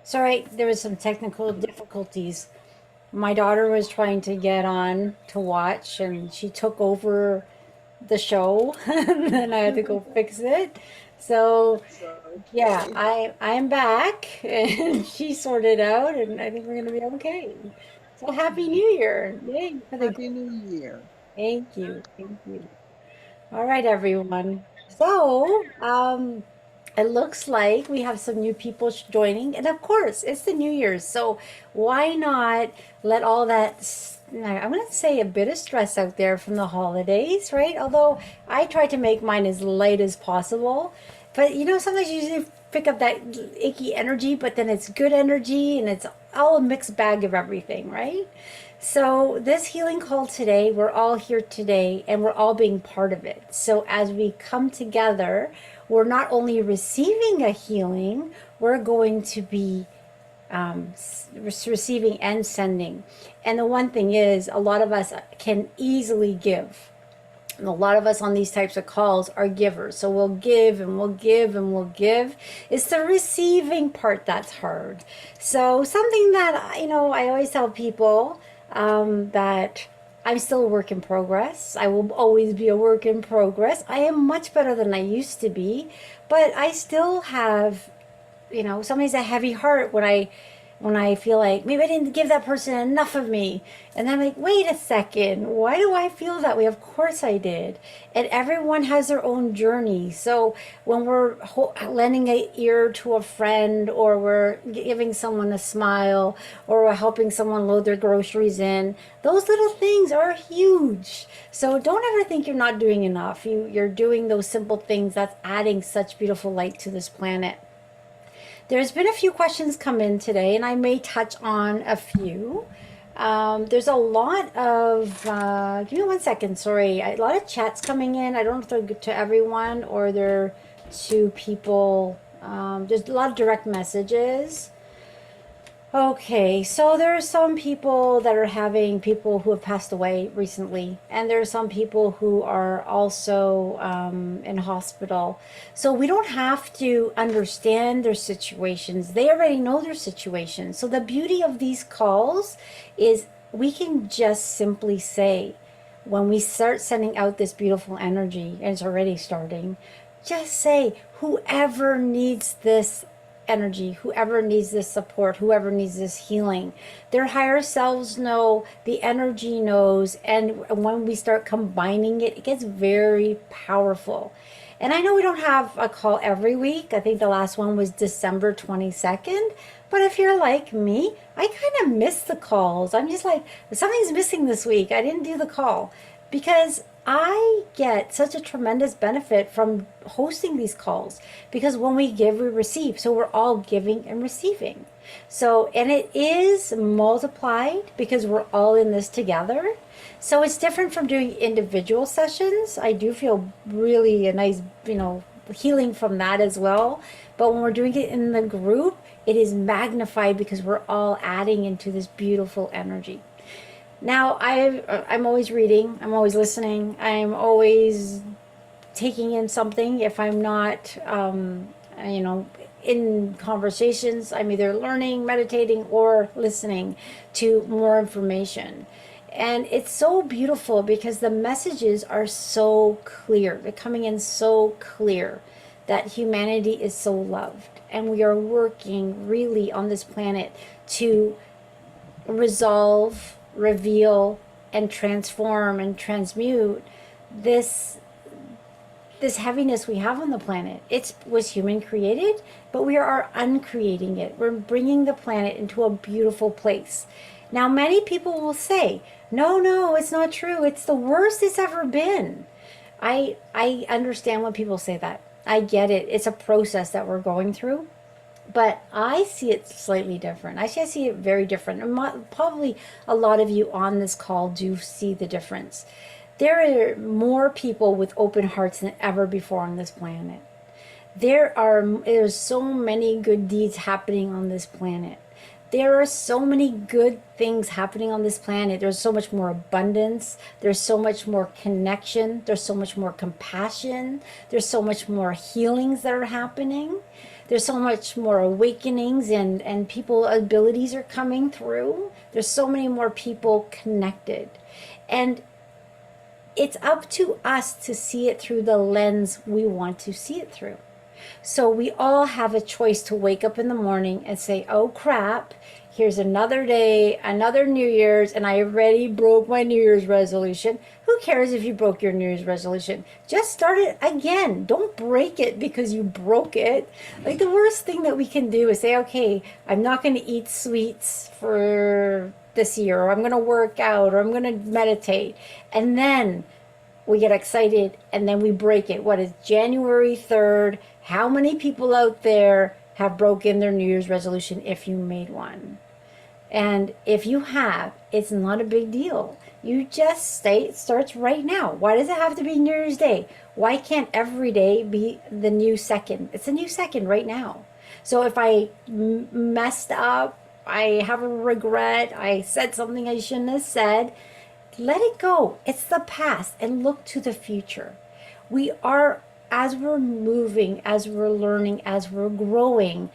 Sorry, there was some technical difficulties. My daughter was trying to get on to watch, and she took over the show, and then I had to go fix it. So yeah, Okay. I'm back, and she sorted out, and I think we're gonna be okay. So happy New Year! Yay for the Happy New Year. thank you, thank you. All right, everyone. So, it looks like we have some new people joining, and of course, it's the New Year's. So, why not let all that, I'm going to say a bit of stress out there from the holidays, right? Although I try to make mine as light as possible. But sometimes you usually pick up that icky energy, but then it's good energy and it's all a mixed bag of everything, right? So, this healing call today, we're all here today and we're all being part of it. So, as we come together, we're not only receiving a healing, we're going to be receiving and sending. And the one thing is, a lot of us can easily give. And a lot of us on these types of calls are givers. So we'll give and we'll give and we'll give. It's the receiving part that's hard. So something that, I always tell people that I'm still a work in progress. I will always be a work in progress. I am much better than I used to be, but I still have, somebody's a heavy heart when I feel like maybe I didn't give that person enough of me. And then I'm like, wait a second, why do I feel that way? Of course I did. And everyone has their own journey. So when we're lending an ear to a friend, or we're giving someone a smile, or we're helping someone load their groceries in, those little things are huge. So don't ever think you're not doing enough. You're doing those simple things that's adding such beautiful light to this planet. There's been a few questions come in today, and I may touch on a few. There's a lot of, give me one second, sorry, a lot of chats coming in. I don't know if they're good to everyone or they're to people. There's a lot of direct messages. Okay, so there are some people that are having people who have passed away recently, and there are some people who are also in hospital. So we don't have to understand their situations. They already know their situations. So the beauty of these calls is we can just simply say, when we start sending out this beautiful energy, and it's already starting, just say, whoever needs this energy, whoever needs this support, whoever needs this healing. Their higher selves know, the energy knows, and when we start combining it, it gets very powerful. And I know we don't have a call every week. I think the last one was December 22nd. But if you're like me, I kind of miss the calls. I'm just like, something's missing this week. I didn't do the call because I get such a tremendous benefit from hosting these calls, because when we give, we receive. So we're all giving and receiving. So, and it is multiplied because we're all in this together. So it's different from doing individual sessions. I do feel really a nice, healing from that as well. But when we're doing it in the group, it is magnified because we're all adding into this beautiful energy. Now, I'm always reading, I'm always listening, I'm always taking in something. If I'm not, in conversations, I'm either learning, meditating, or listening to more information. And it's so beautiful because the messages are so clear. They're coming in so clear that humanity is so loved. And we are working really on this planet to resolve, reveal, and transform and transmute this this heaviness we have on the planet. It was human created, but we are uncreating it. We're bringing the planet into a beautiful place. Now, many people will say, no, no, it's not true. It's the worst it's ever been. I understand when people say that. I get it. It's a process that we're going through. But I see it slightly different. I see it very different. And probably a lot of you on this call do see the difference. There are more people with open hearts than ever before on this planet. There's so many good deeds happening on this planet. There are so many good things happening on this planet. There's so much more abundance. There's so much more connection. There's so much more compassion. There's so much more healings that are happening. There's so much more awakenings, and people abilities are coming through. There's so many more people connected. And it's up to us to see it through the lens we want to see it through. So we all have a choice to wake up in the morning and say, oh crap, here's another day, another New Year's, and I already broke my New Year's resolution. Who cares if you broke your New Year's resolution? Just start it again. Don't break it because you broke it. Like, the worst thing that we can do is say, okay, I'm not going to eat sweets for this year, or I'm going to work out, or I'm going to meditate. And then we get excited and then we break it. What is January 3rd? How many people out there have broken their New Year's resolution if you made one? And if you have, it's not a big deal. You just say it starts right now. Why does it have to be New Year's Day? Why can't every day be the new second? It's a new second right now. So if I messed up, I have a regret, I said something I shouldn't have said, let it go. It's the past, and look to the future. We are, as we're moving, as we're learning, as we're growing,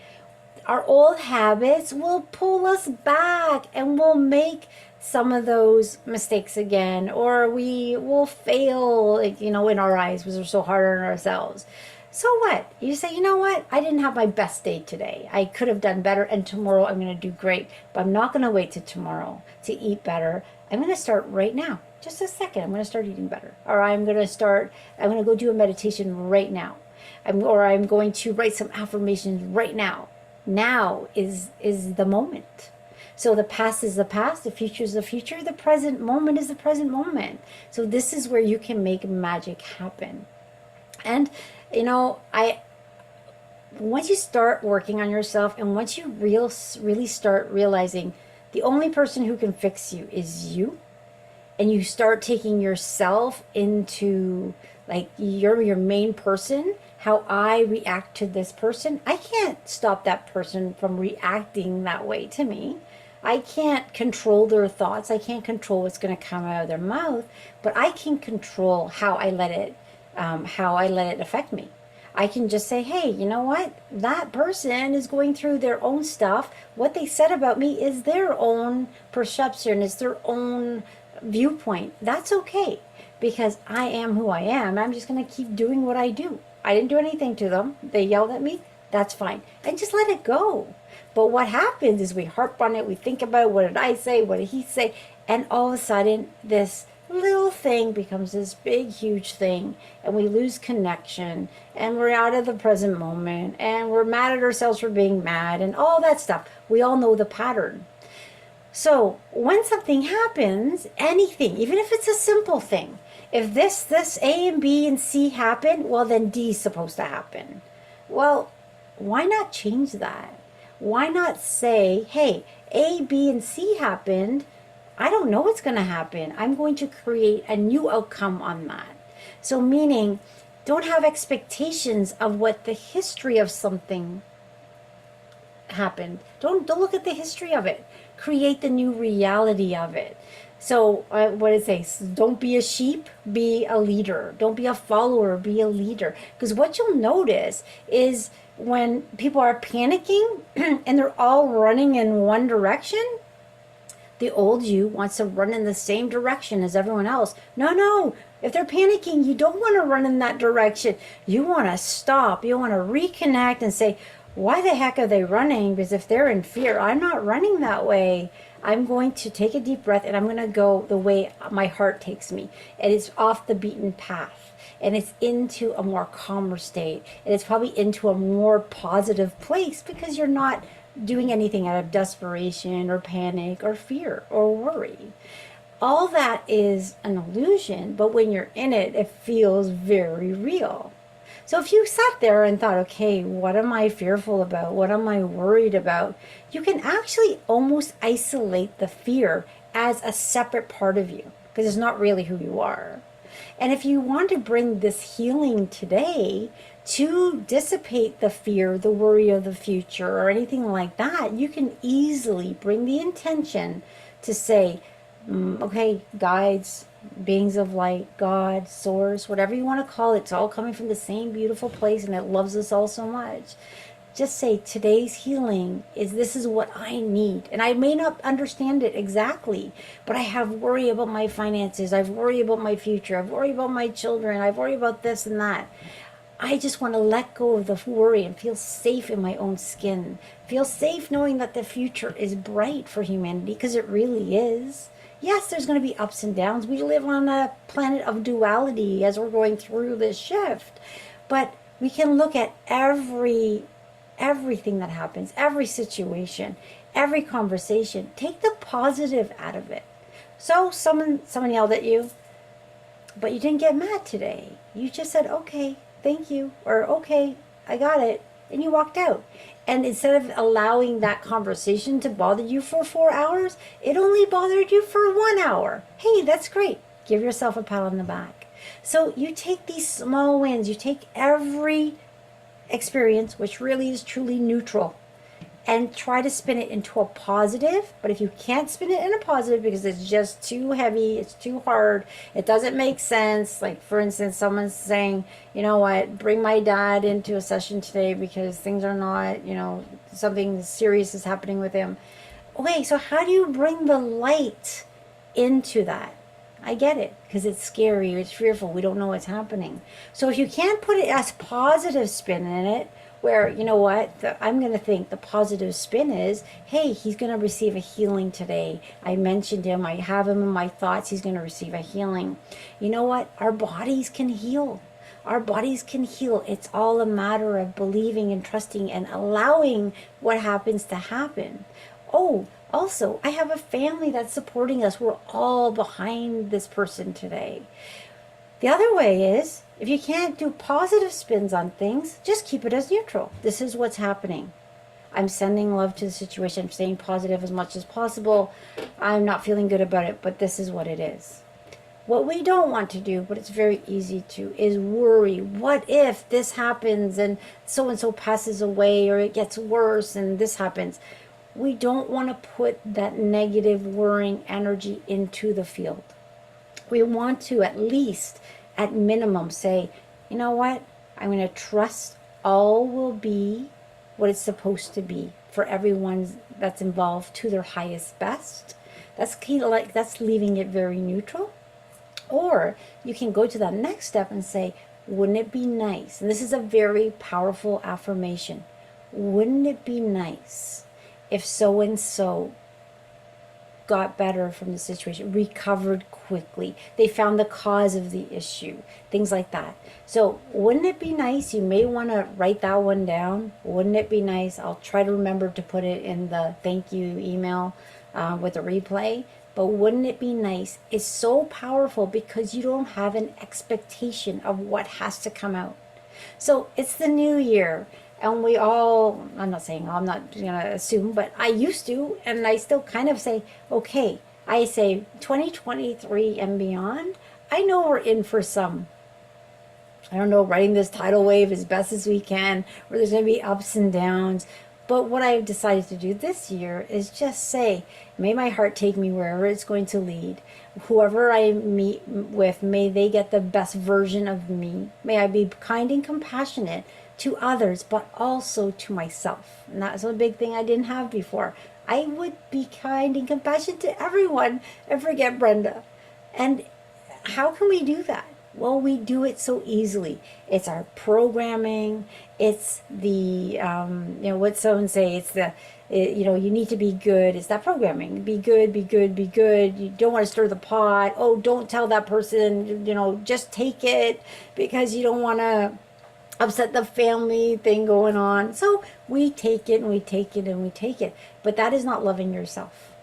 our old habits will pull us back and we'll make some of those mistakes again, or we will fail, like, in our eyes because we're so hard on ourselves. So what? You say, you know what? I didn't have my best day today. I could have done better, and tomorrow I'm going to do great. But I'm not going to wait till tomorrow to eat better. I'm going to start right now. Just a second. I'm going to start eating better. Or I'm going to go do a meditation right now. I'm going to write some affirmations right now. Now is the moment. So the past is the past, the future is the future, the present moment is the present moment. So this is where you can make magic happen. And once you start working on yourself, and once you really start realizing the only person who can fix you is you, and you start taking yourself into, like, you're your main person, how I react to this person, I can't stop that person from reacting that way to me. I can't control their thoughts. I can't control what's going to come out of their mouth, but I can control how I let it affect me. I can just say, hey, you know what? That person is going through their own stuff. What they said about me is their own perception, it's their own viewpoint. That's okay, because I am who I am. I'm just going to keep doing what I do. I didn't do anything to them. They yelled at me. That's fine. And just let it go. But what happens is we harp on it. We think about, what did I say? What did he say? And all of a sudden, this little thing becomes this big, huge thing, and we lose connection, and we're out of the present moment, and we're mad at ourselves for being mad, and all that stuff. We all know the pattern. So when something happens, anything, even if it's a simple thing, if this A and B and C happen, well, then D is supposed to happen. Well, why not change that? Why not say, hey, A, B, and C happened. I don't know what's going to happen. I'm going to create a new outcome on that. So meaning, don't have expectations of what the history of something happened. Don't look at the history of it. Create the new reality of it. So what did it say? Don't be a sheep, be a leader. Don't be a follower, be a leader. Because what you'll notice is when people are panicking and they're all running in one direction, the old you wants to run in the same direction as everyone else. No. If they're panicking, you don't want to run in that direction. You want to stop. You want to reconnect and say, why the heck are they running? Because if they're in fear, I'm not running that way. I'm going to take a deep breath, and I'm going to go the way my heart takes me. And it's off the beaten path. And it's into a more calmer state. And it's probably into a more positive place, because you're not doing anything out of desperation or panic or fear or worry. All that is an illusion, but when you're in it, it feels very real. So if you sat there and thought, okay, what am I fearful about? What am I worried about? You can actually almost isolate the fear as a separate part of you, because it's not really who you are. And if you want to bring this healing today to dissipate the fear, the worry of the future, or anything like that, you can easily bring the intention to say, okay, guides, beings of light, God, source, whatever you want to call it, it's all coming from the same beautiful place, and it loves us all so much. just say today's healing is this is what I need. And I may not understand it exactly, but I have worry about my finances. I've worry about my future. I've worry about my children. I've worry about this and that. I just want to let go of the worry and feel safe in my own skin. Feel safe knowing that the future is bright for humanity, because it really is. Yes, there's going to be ups and downs. We live on a planet of duality as we're going through this shift. But we can look at everything that happens, every situation, every conversation. Take the positive out of it. So someone yelled at you, but you didn't get mad today. You just said, okay, thank you, or okay, I got it, and you walked out. And instead of allowing that conversation to bother you for 4 hours, it only bothered you for 1 hour. Hey, that's great. Give yourself a pat on the back. So you take these small wins, you take every experience, which really is truly neutral, and try to spin it into a positive. But if you can't spin it in a positive because it's just too heavy, it's too hard, it doesn't make sense. Like, for instance, someone's saying, you know what, bring my dad into a session today because things are not, something serious is happening with him. Okay, so how do you bring the light into that? I get it, because it's scary, it's fearful, we don't know what's happening. So if you can't put it as positive spin in it, where, you know what, I'm going to think the positive spin is, hey, he's going to receive a healing today. I mentioned him. I have him in my thoughts. He's going to receive a healing. You know what? Our bodies can heal. Our bodies can heal. It's all a matter of believing and trusting and allowing what happens to happen. Oh, also, I have a family that's supporting us. We're all behind this person today. The other way is, if you can't do positive spins on things, just keep it as neutral. This is what's happening. I'm sending love to the situation. I'm staying positive as much as possible. I'm not feeling good about it, but this is what it is. What we don't want to do, but it's very easy to, is worry. What if this happens and so passes away, or it gets worse and this happens? We don't want to put that negative worrying energy into the field. We want to at least, at minimum, say, you know what? I'm going to trust all will be what it's supposed to be for everyone that's involved to their highest best. That's kind of like, that's leaving it very neutral. Or you can go to that next step and say, wouldn't it be nice? And this is a very powerful affirmation. Wouldn't it be nice if so-and-so got better from the situation, recovered quickly, they found the cause of the issue, things like that. So wouldn't it be nice? You may want to write that one down. Wouldn't it be nice? I'll try to remember to put it in the thank you email with a replay. But wouldn't it be nice? It's so powerful because you don't have an expectation of what has to come out. So it's the new year. And we all, I'm not saying, I'm not going to assume, but I used to, and I still kind of say, okay, I say 2023 and beyond, I know we're in for some, I don't know, riding this tidal wave as best as we can, where there's going to be ups and downs. But what I've decided to do this year is just say, may my heart take me wherever it's going to lead. Whoever I meet with, may they get the best version of me. May I be kind and compassionate to others, but also to myself. And that's a big thing I didn't have before. I would be kind and compassionate to everyone and forget Brenda. And how can we do that? Well, we do it so easily. It's our programming. It's the, what someone say, it's the, you need to be good. It's that programming. Be good, be good, be good. You don't want to stir the pot. Oh, don't tell that person, just take it because you don't want to upset the family thing going on. So we take it and we take it and we take it. But that is not loving yourself.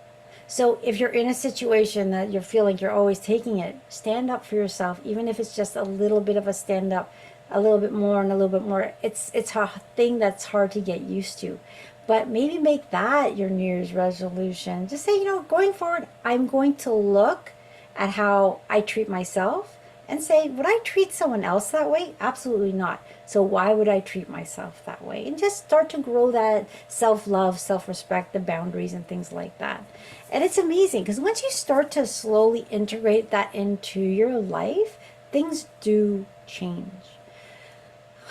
So if you're in a situation that you're feeling you're always taking it, stand up for yourself, even if it's just a little bit of a stand up, a little bit more and a little bit more. It's a thing that's hard to get used to. But maybe make that your New Year's resolution. Just say, going forward, I'm going to look at how I treat myself and say, would I treat someone else that way? Absolutely not. So why would I treat myself that way? And just start to grow that self-love, self-respect, the boundaries and things like that. And it's amazing because once you start to slowly integrate that into your life, things do change.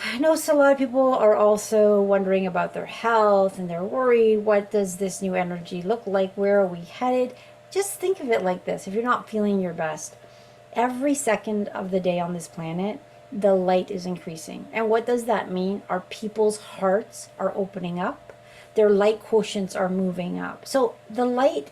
I know so a lot of people are also wondering about their health and they're worried. What does this new energy look like? Where are we headed? Just think of it like this. If you're not feeling your best, every second of the day on this planet, the light is increasing. And what does that mean? Our people's hearts are opening up. Their light quotients are moving up. So the light,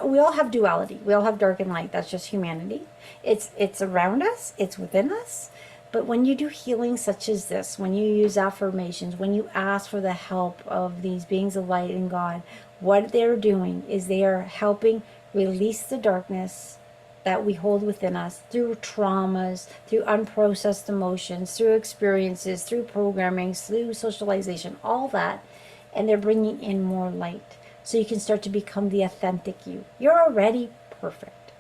we all have duality. We all have dark and light. That's just humanity. It's around us. It's within us. But when you do healing such as this, when you use affirmations, when you ask for the help of these beings of light and God, what they're doing is they are helping release the darkness that we hold within us through traumas, through unprocessed emotions, through experiences, through programming, through socialization, all that. And they're bringing in more light. So you can start to become the authentic you. You're already perfect.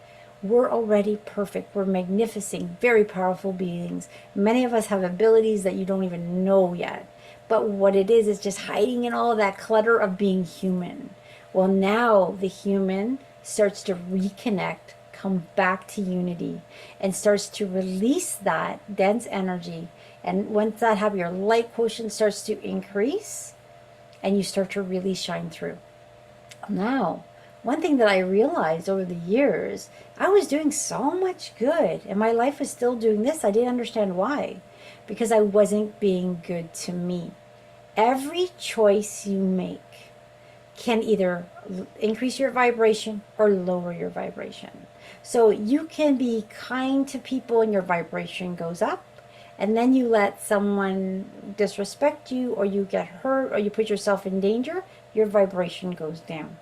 We're already perfect. We're magnificent, very powerful beings. Many of us have abilities that you don't even know yet. But what it is just hiding in all that clutter of being human. Well, now the human starts to reconnect, come back to unity, and starts to release that dense energy. And once that happens, your light quotient starts to increase, and you start to really shine through. Now, one thing that I realized over the years, I was doing so much good and my life was still doing this. I didn't understand why. Because I wasn't being good to me. Every choice you make can either increase your vibration or lower your vibration. So you can be kind to people and your vibration goes up. And then you let someone disrespect you or you get hurt or you put yourself in danger, your vibration goes down.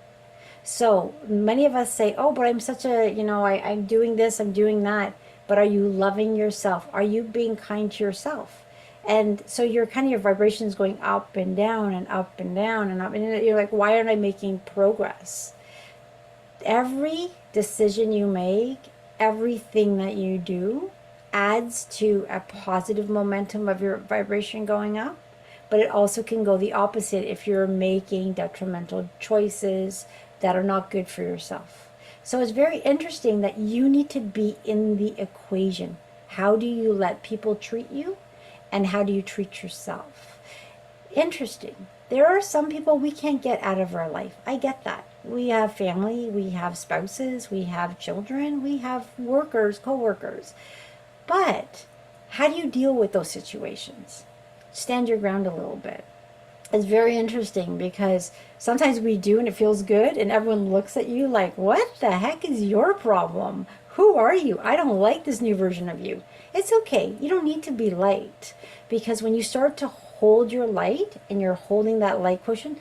So many of us say, oh, but I'm such a, I'm doing this, I'm doing that. But are you loving yourself? Are you being kind to yourself? And so your vibration is going up and down and up and down and up. And you're like, why aren't I making progress? Every decision you make, everything that you do adds to a positive momentum of your vibration going up. But it also can go the opposite if you're making detrimental choices that are not good for yourself. So it's very interesting that you need to be in the equation. How do you let people treat you? And how do you treat yourself? Interesting. There are some people we can't get out of our life. I get that. We have family, we have spouses, we have children, we have workers, co-workers. But how do you deal with those situations? Stand your ground a little bit. It's very interesting because sometimes we do and it feels good and everyone looks at you like, what the heck is your problem? Who are you? I don't like this new version of you. It's okay. You don't need to be light because when you start to hold your light and you're holding that light quotient,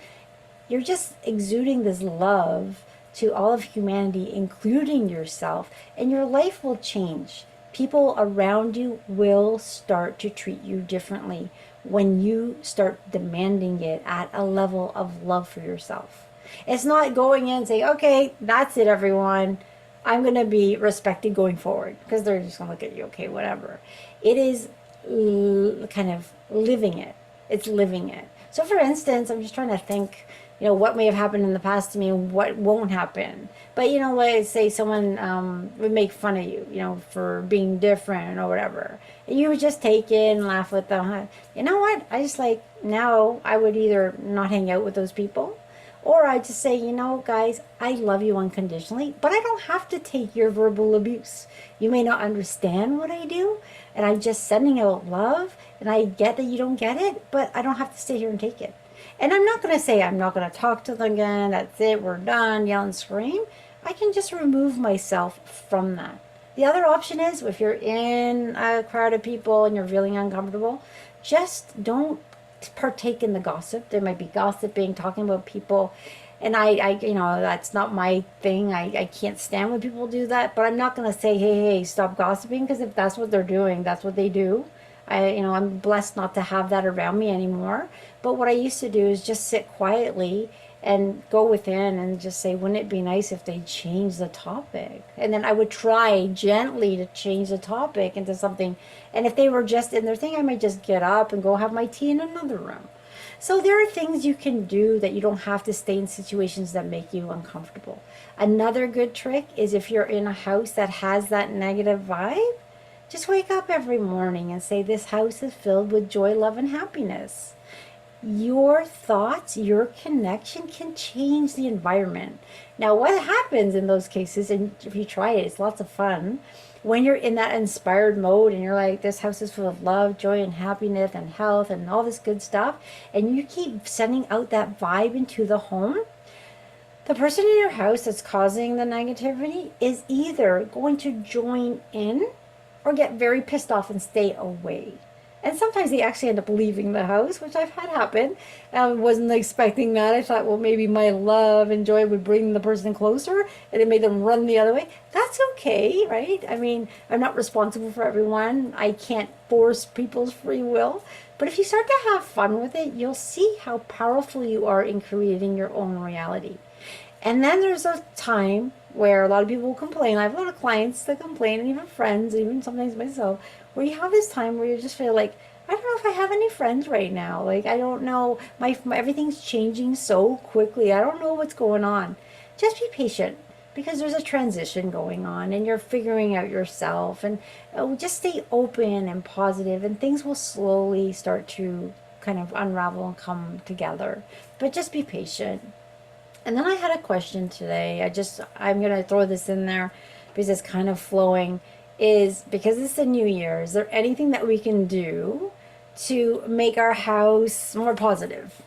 you're just exuding this love to all of humanity, including yourself, and your life will change. People around you will start to treat you differently when you start demanding it at a level of love for yourself. It's not going in and saying, okay, that's it, everyone. I'm going to be respected going forward because they're just going to look at you, okay, whatever. It is kind of living it. It's living it. So for instance, I'm just trying to think, what may have happened in the past to me and what won't happen. But, let's say someone would make fun of you, for being different or whatever. And you would just take it and laugh with them. You know what? I just now I would either not hang out with those people or I just say, guys, I love you unconditionally, but I don't have to take your verbal abuse. You may not understand what I do, and I'm just sending out love, and I get that you don't get it, but I don't have to stay here and take it. And I'm not going to say I'm not going to talk to them again, that's it, we're done, yell and scream. I can just remove myself from that. The other option is if you're in a crowd of people and you're feeling uncomfortable, just don't partake in the gossip. There might be gossiping, talking about people, and I that's not my thing. I can't stand when people do that, but I'm not going to say, hey, stop gossiping, because if that's what they're doing, that's what they do. I'm blessed not to have that around me anymore. But what I used to do is just sit quietly and go within and just say, wouldn't it be nice if they changed the topic? And then I would try gently to change the topic into something. And if they were just in their thing, I might just get up and go have my tea in another room. So there are things you can do that you don't have to stay in situations that make you uncomfortable. Another good trick is if you're in a house that has that negative vibe, Just wake up every morning and say, this house is filled with joy, love, and happiness. Your thoughts, your connection can change the environment. Now, what happens in those cases, and if you try it, it's lots of fun. When you're in that inspired mode and you're like, this house is full of love, joy, and happiness, and health, and all this good stuff, and you keep sending out that vibe into the home, the person in your house that's causing the negativity is either going to join in or get very pissed off and stay away. And sometimes they actually end up leaving the house, which I've had happen. I wasn't expecting that. I thought, well, maybe my love and joy would bring the person closer, and it made them run the other way. That's okay, right? I mean, I'm not responsible for everyone. I can't force people's free will. But if you start to have fun with it, you'll see how powerful you are in creating your own reality. And then there's a time where a lot of people will complain. I have a lot of clients that complain, and even friends, even sometimes myself, where you have this time where you just feel like, I don't know if I have any friends right now. Like, I don't know, my everything's changing so quickly. I don't know what's going on. Just be patient, because there's a transition going on and you're figuring out yourself, and just stay open and positive, and things will slowly start to kind of unravel and come together. But just be patient. And then I had a question today. I'm going to throw this in there because it's kind of flowing. Is because it's the new year, is there anything that we can do to make our house more positive?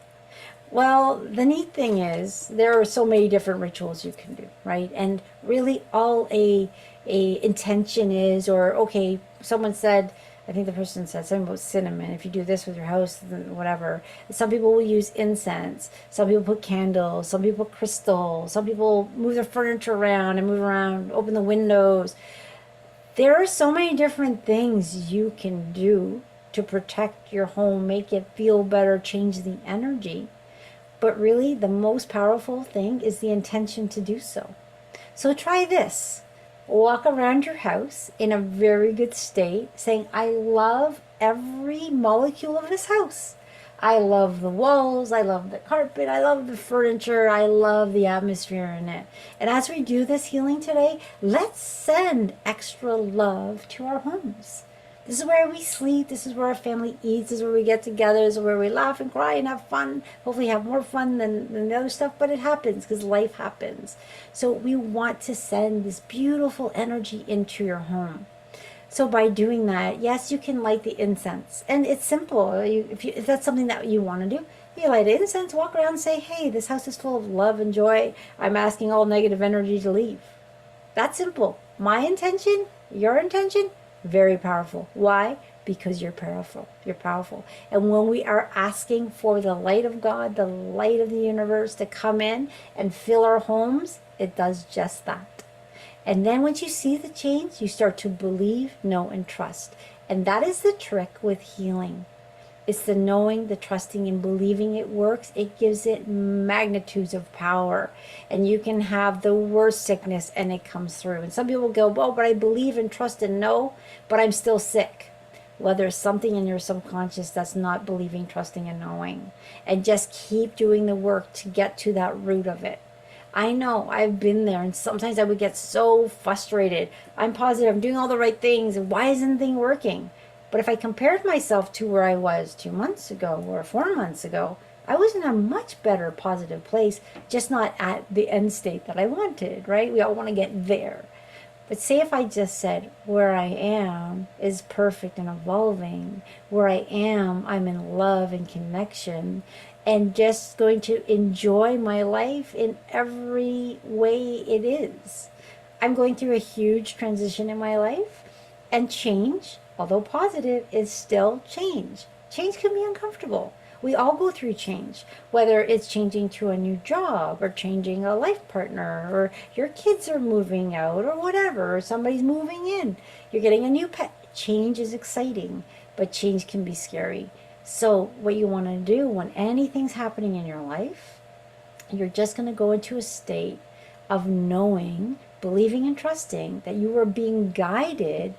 Well, the neat thing is there are so many different rituals you can do, right? And really all a intention is, or okay, someone said, I think the person said something about cinnamon. If you do this with your house, then whatever. Some people will use incense. Some people put candles. Some people put crystal. Some people move their furniture around and move around, open the windows. There are so many different things you can do to protect your home, make it feel better, change the energy. But really, the most powerful thing is the intention to do so. So try this. Walk around your house in a very good state, saying, I love every molecule of this house. I love the walls, I love the carpet, I love the furniture, I love the atmosphere in it. And as we do this healing today, let's send extra love to our homes. This is where we sleep, this is where our family eats, this is where we get together, this is where we laugh and cry and have fun. Hopefully have more fun than the other stuff, but it happens because life happens. So we want to send this beautiful energy into your home. So by doing that, yes, you can light the incense. And it's simple. If that's something that you want to do, you light incense, walk around and say, hey, this house is full of love and joy. I'm asking all negative energy to leave. That's simple. My intention, your intention, very powerful. Why? Because you're powerful. You're powerful. And when we are asking for the light of God, the light of the universe to come in and fill our homes, it does just that. And then once you see the change, you start to believe, know, and trust. And that is the trick with healing. It's the knowing, the trusting, and believing it works. It gives it magnitudes of power. And you can have the worst sickness and it comes through. And some people go, oh, but I believe and trust and know, but I'm still sick. Well, there's something in your subconscious that's not believing, trusting, and knowing. And just keep doing the work to get to that root of it. I know, I've been there, and sometimes I would get so frustrated. I'm positive, I'm doing all the right things, and why isn't anything working? But if I compared myself to where I was 2 months ago or 4 months ago, I was in a much better positive place, just not at the end state that I wanted, right? We all want to get there. But say if I just said, where I am is perfect and evolving, where I am, I'm in love and connection, and just going to enjoy my life in every way it is. I'm going through a huge transition in my life, and change, although positive, is still change. Change can be uncomfortable. We all go through change, whether it's changing to a new job or changing a life partner, or your kids are moving out or whatever, or somebody's moving in. You're getting a new pet. Change is exciting, but change can be scary. So what you want to do when anything's happening in your life, you're just going to go into a state of knowing, believing, and trusting that you are being guided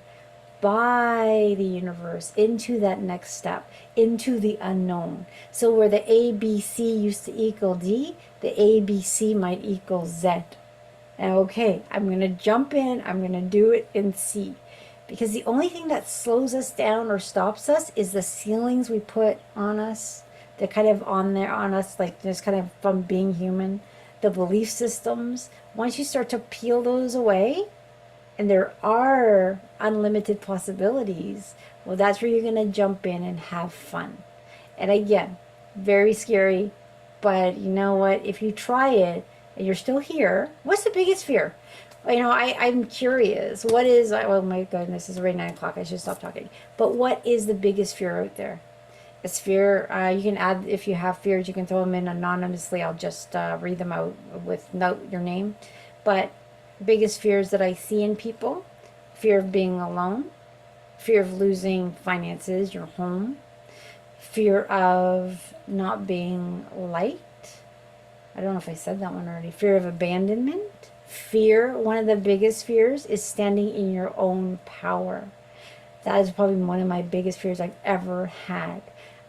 by the universe into that next step, into the unknown. So where the ABC used to equal D, the ABC might equal Z. Okay, I'm going to jump in, I'm going to do it in C. Because the only thing that slows us down or stops us is the ceilings we put on us. They're kind of on there on us, like just kind of from being human. The belief systems. Once you start to peel those away, and there are unlimited possibilities, well, that's where you're going to jump in and have fun. And again, very scary, but you know what? If you try it and you're still here, what's the biggest fear? I'm curious. What is, oh my goodness, it's already 9 o'clock. I should stop talking. But what is the biggest fear out there? It's fear. You can add, if you have fears, you can throw them in anonymously. I'll just read them out with note your name. But biggest fears that I see in people: fear of being alone, fear of losing finances, your home, fear of not being liked. I don't know if I said that one already. Fear of abandonment. Fear, one of the biggest fears is standing in your own power. That is probably one of my biggest fears I've ever had.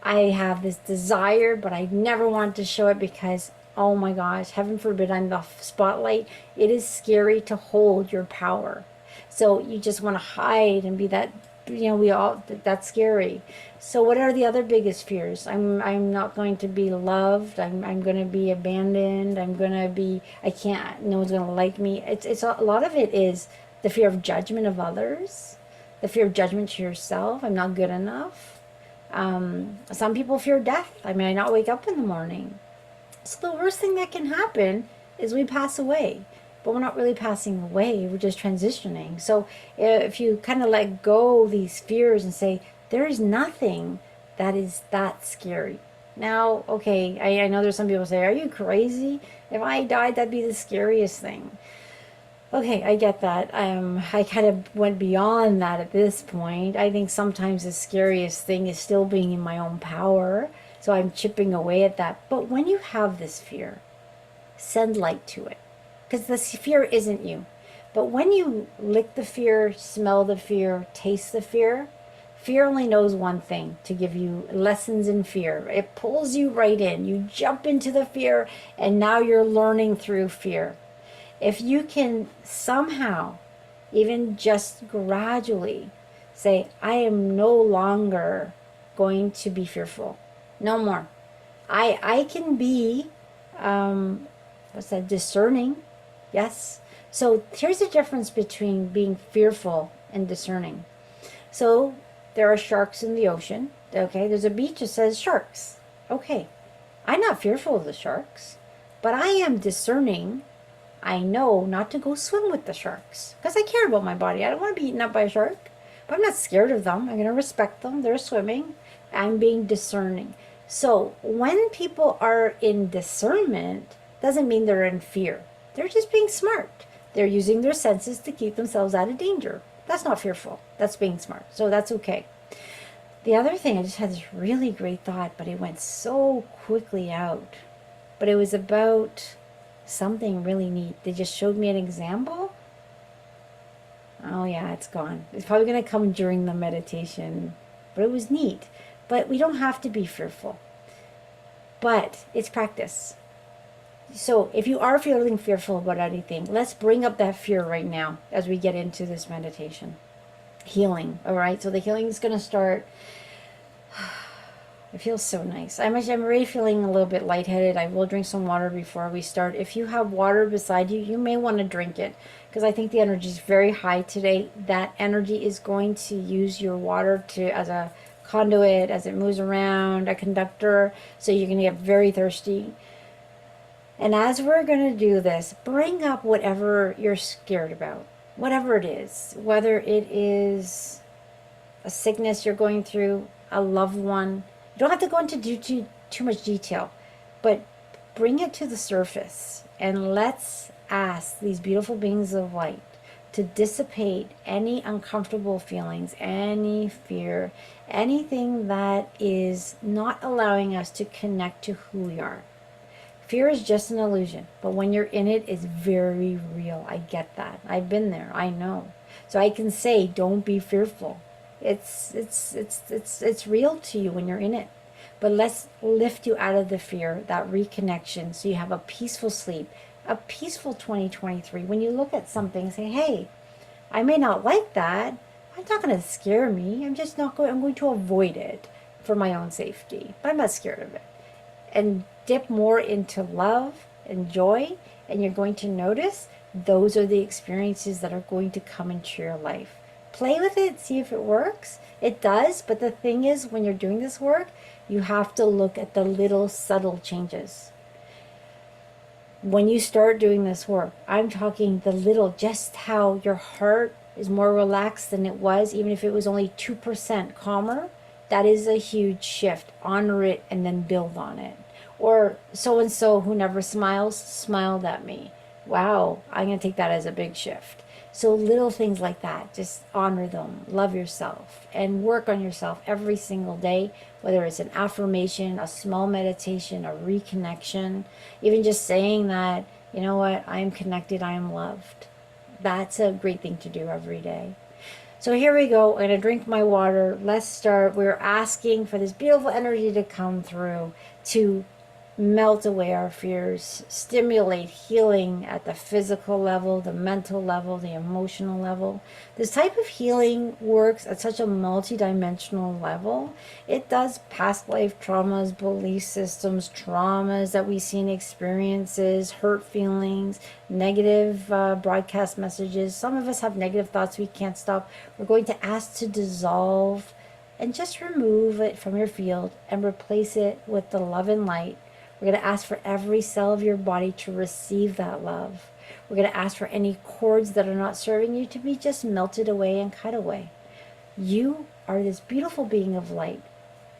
I have this desire, but I never want to show it because, oh my gosh, heaven forbid I'm the spotlight. It is scary to hold your power. So you just want to hide and be that, that's scary. So what are the other biggest fears? I'm not going to be loved. I'm going to be abandoned. I can't, no one's going to like me. It's a lot of it is the fear of judgment of others, the fear of judgment to yourself. I'm not good enough. Some people fear death. I may not wake up in the morning. So the worst thing that can happen is we pass away. But we're not really passing away, we're just transitioning. So if you kind of let go these fears and say, there is nothing that is that scary. Now, okay, I know there's some people say, are you crazy? If I died, that'd be the scariest thing. Okay, I get that. I kind of went beyond that at this point. I think sometimes the scariest thing is still being in my own power. So I'm chipping away at that. But when you have this fear, send light to it. Because the fear isn't you. But when you lick the fear, smell the fear, taste the fear, fear only knows one thing: to give you lessons in fear. It pulls you right in. You jump into the fear, and now you're learning through fear. If you can somehow, even just gradually, say, I am no longer going to be fearful. No more. I can be, discerning. Yes. So here's the difference between being fearful and discerning. So there are sharks in the ocean. Okay, there's a beach that says sharks. Okay, I'm not fearful of the sharks, but I am discerning. I know not to go swim with the sharks because I care about my body. I don't want to be eaten up by a shark, but I'm not scared of them. I'm going to respect them. They're swimming. I'm being discerning. So when people are in discernment, doesn't mean they're in fear. They're just being smart. They're using their senses to keep themselves out of danger. That's not fearful. That's being smart. So that's okay. The other thing, I just had this really great thought, but it went so quickly out. But it was about something really neat. They just showed me an example. Oh yeah, it's gone. It's probably going to come during the meditation. But it was neat. But we don't have to be fearful. But it's practice. So if you are feeling fearful about anything, let's bring up that fear right now as we get into this meditation. Healing, all right? So the healing is going to start. It feels so nice. I'm already feeling a little bit lightheaded. I will drink some water before we start. If you have water beside you, you may want to drink it because I think the energy is very high today. That energy is going to use your water as a conduit, as it moves around, a conductor, so you're going to get very thirsty. And as we're going to do this, bring up whatever you're scared about, whatever it is, whether it is a sickness you're going through, a loved one. You don't have to go into too much detail, but bring it to the surface and let's ask these beautiful beings of light to dissipate any uncomfortable feelings, any fear, anything that is not allowing us to connect to who we are. Fear is just an illusion, but when you're in it, it's very real. I get that. I've been there. I know. So I can say, don't be fearful. It's real to you when you're in it. But let's lift you out of the fear, that reconnection, so you have a peaceful sleep, a peaceful 2023. When you look at something, say, hey, I may not like that. It's not going to scare me. I'm just not going, I'm going to avoid it for my own safety. But I'm not scared of it. And dip more into love and joy, and you're going to notice those are the experiences that are going to come into your life. Play with it, see if it works. It does, but the thing is, when you're doing this work, you have to look at the little subtle changes. When you start doing this work, I'm talking the little, just how your heart is more relaxed than it was, even if it was only 2% calmer. That is a huge shift. Honor it and then build on it. Or so and so who never smiles smiled at me. Wow, I'm going to take that as a big shift. So little things like that, just honor them, love yourself, and work on yourself every single day, whether it's an affirmation, a small meditation, a reconnection, even just saying that, you know what, I am connected, I am loved. That's a great thing to do every day. So here we go. I'm going to drink my water. Let's start. We're asking for this beautiful energy to come through to melt away our fears, stimulate healing at the physical level, the mental level, the emotional level. This type of healing works at such a multi-dimensional level. It does past life traumas, belief systems, traumas that we see in experiences, hurt feelings, negative broadcast messages. Some of us have negative thoughts we can't stop. We're going to ask to dissolve and just remove it from your field and replace it with the love and light. We're going to ask for every cell of your body to receive that love. We're going to ask for any cords that are not serving you to be just melted away and cut away. You are this beautiful being of light.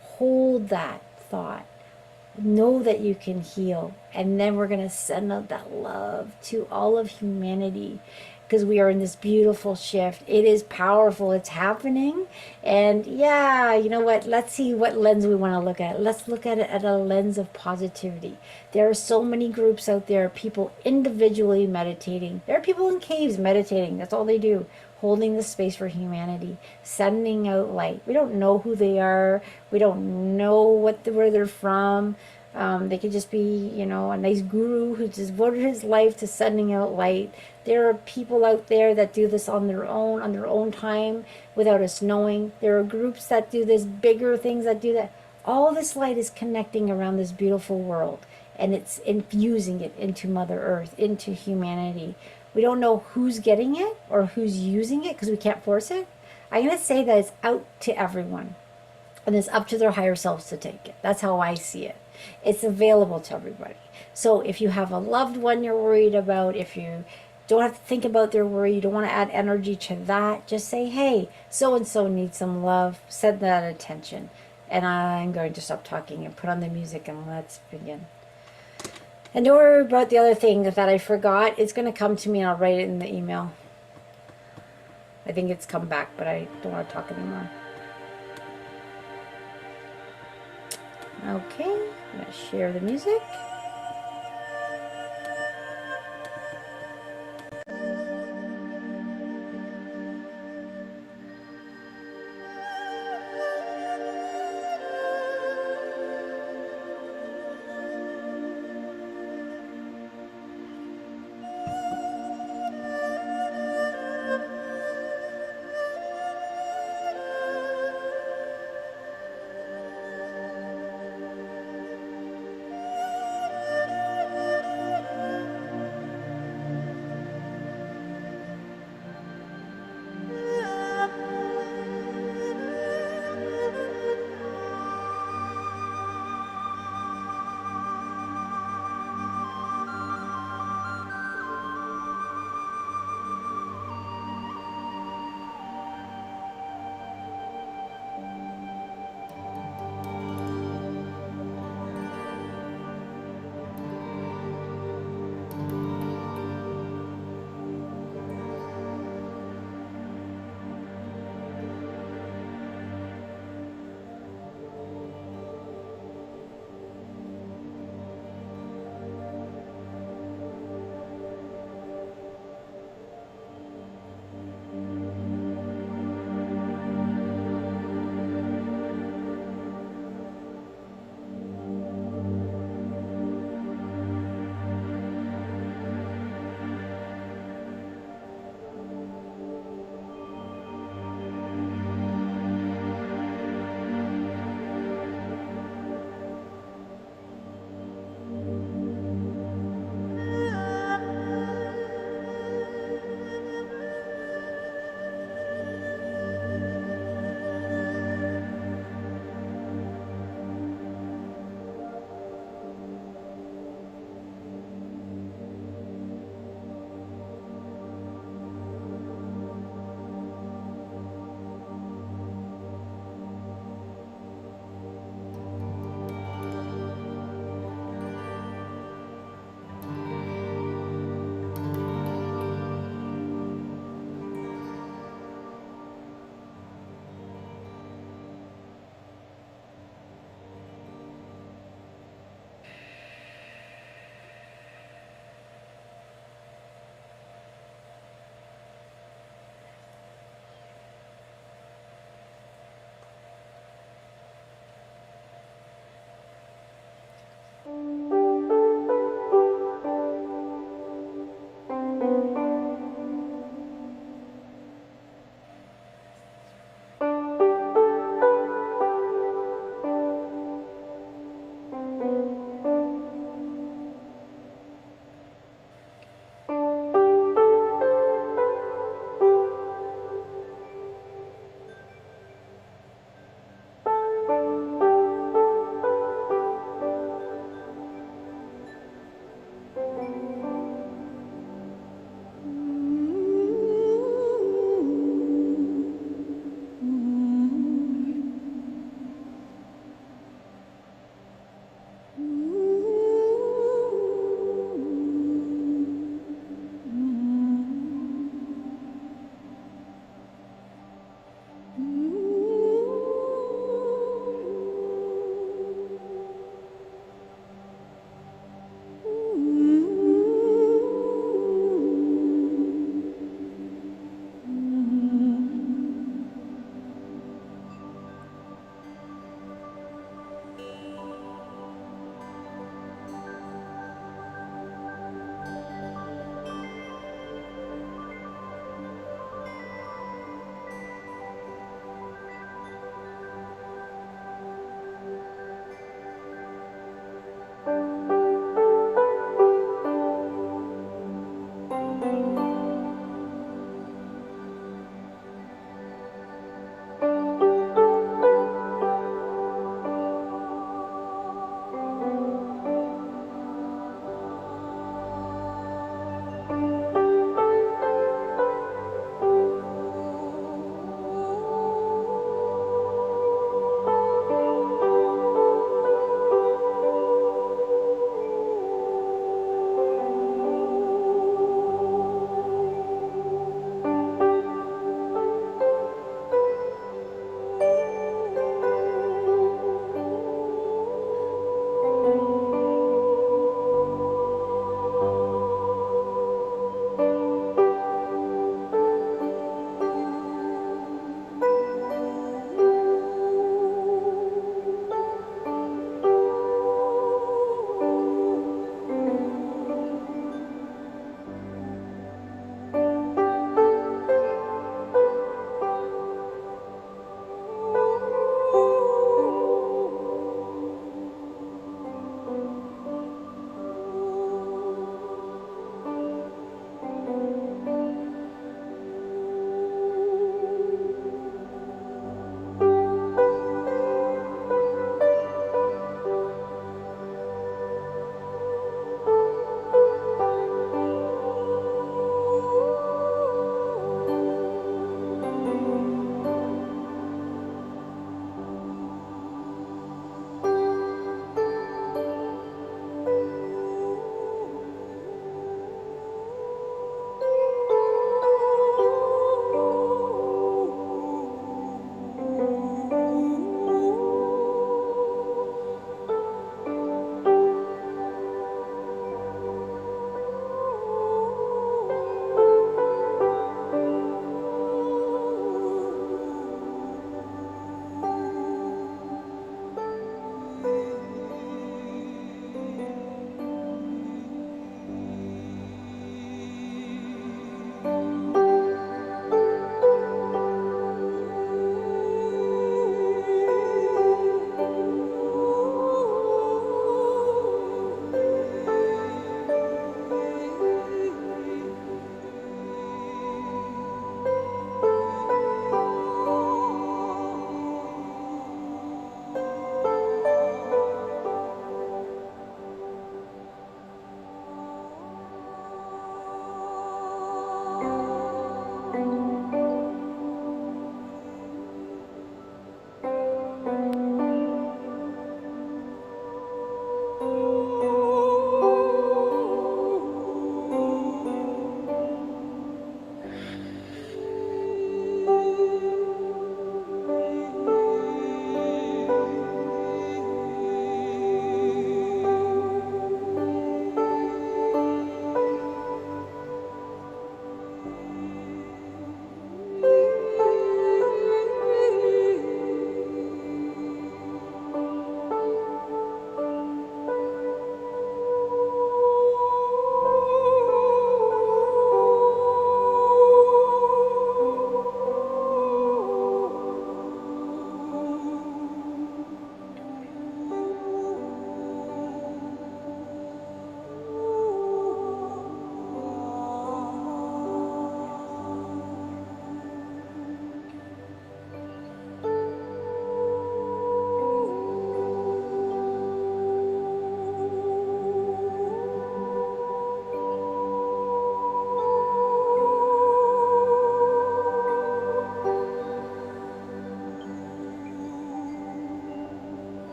Hold that thought. Know that you can heal. And then we're going to send out that love to all of humanity, because we are in this beautiful shift. It is powerful. It's happening. And yeah, you know what? Let's see what lens we want to look at. Let's look at it at a lens of positivity. There are so many groups out there, people individually meditating. There are people in caves meditating. That's all they do. Holding the space for humanity, sending out light. We don't know who they are. We don't know where they're from. They could just be, you know, a nice guru who just devoted his life to sending out light. There are people out there that do this on their own time, without us knowing. There are groups that do this, bigger things that do that. All this light is connecting around this beautiful world, and it's infusing it into Mother Earth, into humanity. We don't know who's getting it or who's using it because we can't force it. I'm going to say that it's out to everyone, and it's up to their higher selves to take it. That's how I see it. It's available to everybody. So if you have a loved one you're worried about, if you don't have to think about their worry, you don't want to add energy to that, just say, hey, so-and-so needs some love, send that attention. And I'm going to stop talking and put on the music, and let's begin. And don't worry about the other thing that I forgot. It's going to come to me and I'll write it in the email. I think it's come back, but I don't want to talk anymore. Okay, I'm going to share the music.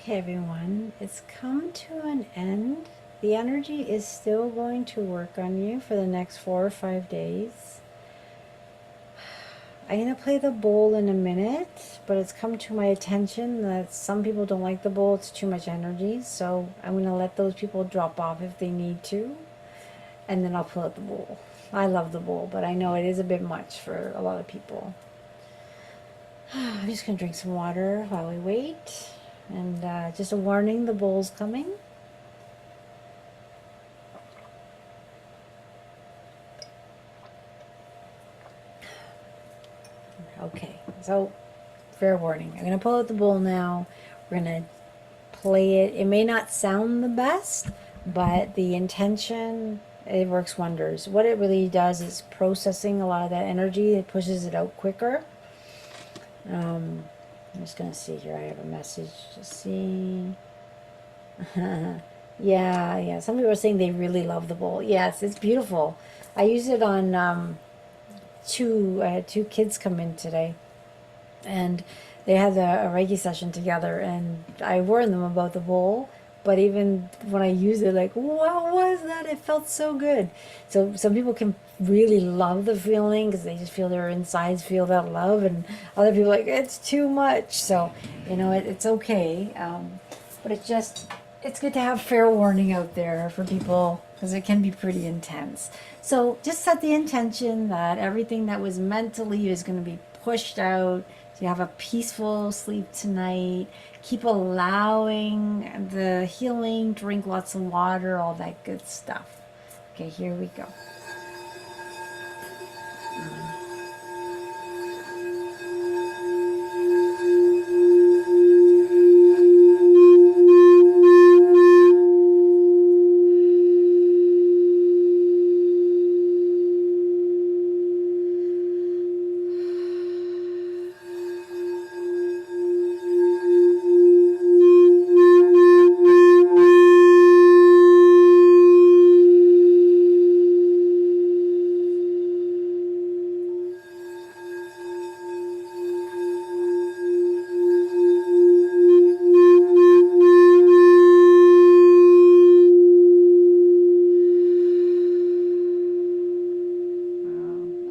Okay, everyone, it's come to an end. The energy is still going to work on you for the next 4 or 5 days. I'm going to play the bowl in a minute, but it's come to my attention that some people don't like the bowl. It's too much energy, so I'm going to let those people drop off if they need to, and then I'll pull out the bowl. I love the bowl, but I know it is a bit much for a lot of people. I'm just going to drink some water while we wait. And just a warning, the bowl's coming. Okay, so fair warning. I'm going to pull out the bowl now. We're going to play it. It may not sound the best, but the intention, it works wonders. What it really does is processing a lot of that energy. It pushes it out quicker. I'm just going to see here. I have a message to see. Yeah. Some people are saying they really love the bowl. Yes, it's beautiful. I use it on I had two kids come in today, and they had a Reiki session together, and I warned them about the bowl. But even when I use it, like, what was that? It felt so good. So some people can really love the feeling because they just feel their insides feel that love, and other people like it's too much. So it's okay. But it's good to have fair warning out there for people because it can be pretty intense. So just set the intention that everything that was meant to leave is going to be pushed out. So you have a peaceful sleep tonight. Keep allowing the healing, drink lots of water, all that good stuff. Okay, here we go.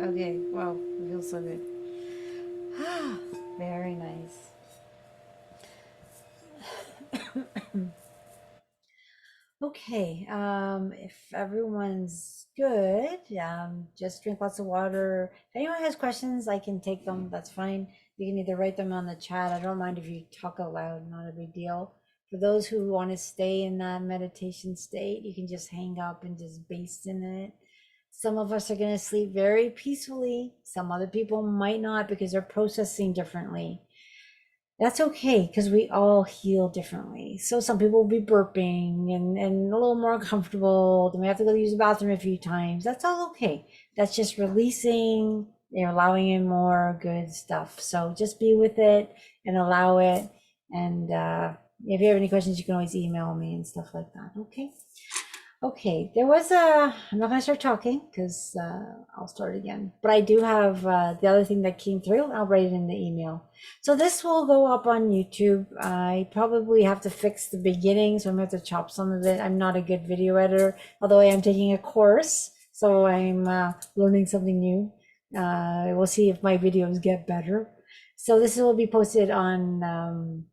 Okay, wow, it feels so good. Very nice. Okay, if everyone's good, just drink lots of water. If anyone has questions, I can take them. That's fine. You can either write them on the chat. I don't mind if you talk out loud, not a big deal. For those who want to stay in that meditation state, you can just hang up and just baste in it. Some of us are going to sleep very peacefully. Some other people might not because they're processing differently. That's okay because we all heal differently. So some people will be burping and a little more uncomfortable. They may have to go use the bathroom a few times. That's all okay. That's just releasing. You're allowing in more good stuff. So just be with it and allow it. And if you have any questions, you can always email me and stuff like that. Okay. Okay, I'm not gonna start talking because I'll start again. But I do have the other thing that came through. I'll write it in the email. So this will go up on YouTube. I probably have to fix the beginning, so I'm gonna have to chop some of it. I'm not a good video editor, although I am taking a course, so I'm learning something new. We'll see if my videos get better. So this will be posted on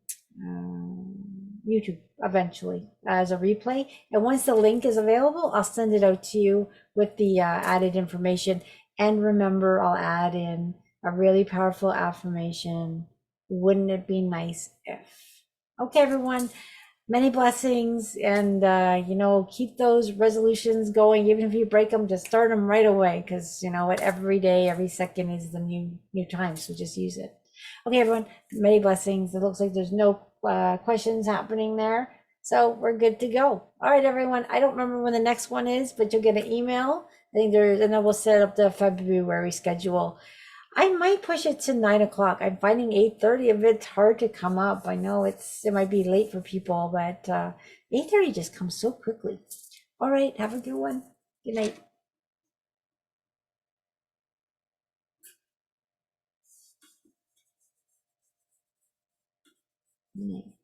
YouTube eventually as a replay. And once the link is available, I'll send it out to you with the added information. And remember, I'll add in a really powerful affirmation. Wouldn't it be nice if? Okay, everyone, many blessings. And, keep those resolutions going. Even if you break them, just start them right away. Because, you know what, every day, every second is the new time. So just use it. Okay, everyone, many blessings. It looks like there's no questions happening there. So we're good to go. All right, everyone. I don't remember when the next one is, but you'll get an email. And then we'll set up the February schedule. I might push it to 9 o'clock. I'm finding 8:30 a bit hard to come up. I know it might be late for people, but 8:30 just comes so quickly. All right, have a good one. Good night. Good night.